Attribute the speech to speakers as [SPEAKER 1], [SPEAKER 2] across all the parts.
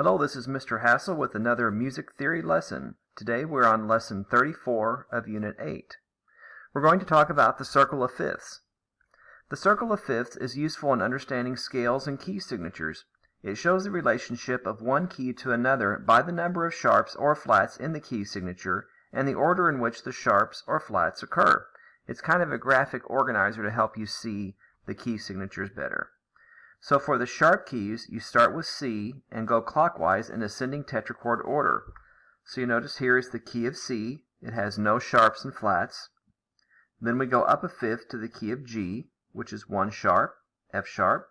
[SPEAKER 1] Hello, this is Mr. Hassel with another music theory lesson. Today we're on lesson 34 of Unit 8. We're going to talk about the circle of fifths. The circle of fifths is useful in understanding scales and key signatures. It shows the relationship of one key to another by the number of sharps or flats in the key signature and the order in which the sharps or flats occur. It's kind of a graphic organizer to help you see the key signatures better. So for the sharp keys, you start with C and go clockwise in ascending tetrachord order. So you notice here is the key of C. It has no sharps and flats. Then we go up a fifth to the key of G, which is one sharp, F sharp.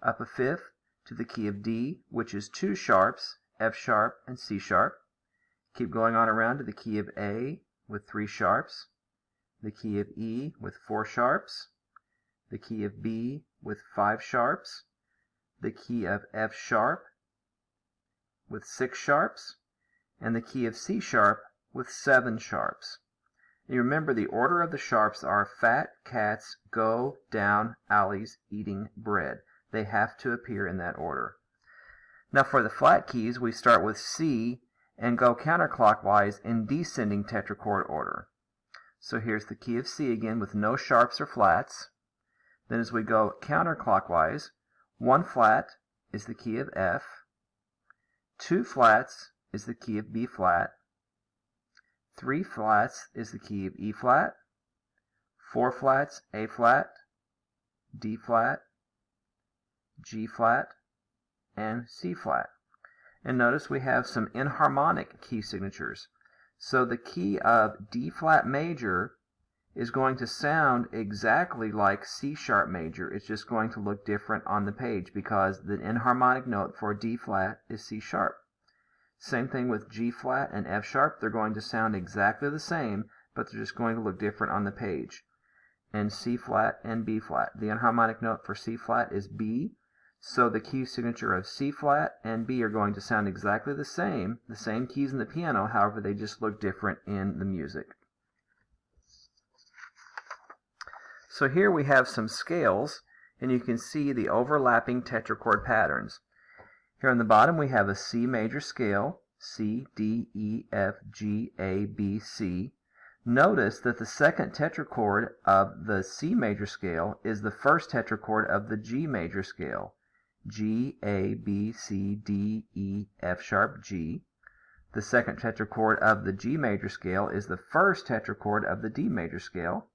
[SPEAKER 1] Up a fifth to the key of D, which is two sharps, F sharp and C sharp. Keep going on around to the key of A with three sharps, the key of E with four sharps, the key of B with five sharps, the key of F sharp with six sharps, and the key of C sharp with seven sharps. And you remember the order of the sharps are fat cats go down alleys eating bread. They have to appear in that order. Now for the flat keys, we start with C and go counterclockwise in descending tetrachord order. So here's the key of C again with no sharps or flats. Then as we go counterclockwise, one flat is the key of F, two flats is the key of B flat, three flats is the key of E flat, four flats A flat, D flat, G flat, and C flat. And notice we have some enharmonic key signatures. So the key of D flat major is going to sound exactly like C sharp major. It's just going to look different on the page because the enharmonic note for D flat is C sharp. Same thing with G flat and F sharp. They're going to sound exactly the same, but they're just going to look different on the page. And C flat and B flat. The enharmonic note for C flat is B, so the key signature of C flat and B are going to sound exactly the same keys in the piano, however they just look different in the music. So here we have some scales, and you can see the overlapping tetrachord patterns. Here on the bottom we have a C major scale, C, D, E, F, G, A, B, C. Notice that the second tetrachord of the C major scale is the first tetrachord of the G major scale. G, A, B, C, D, E, F sharp, G. The second tetrachord of the G major scale is the first tetrachord of the D major scale.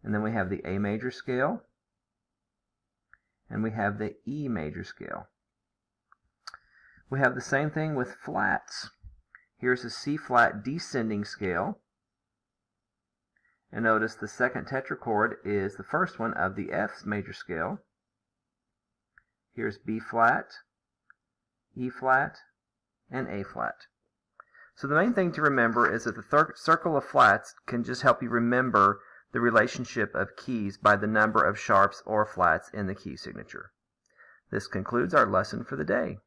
[SPEAKER 1] And then we have the A major scale, and we have the E major scale. We have the same thing with flats. Here's a C flat descending scale. And notice the second tetrachord is the first one of the F major scale. Here's B flat, E flat, and A flat. So the main thing to remember is that the circle of flats can just help you remember the relationship of keys by the number of sharps or flats in the key signature. This concludes our lesson for the day.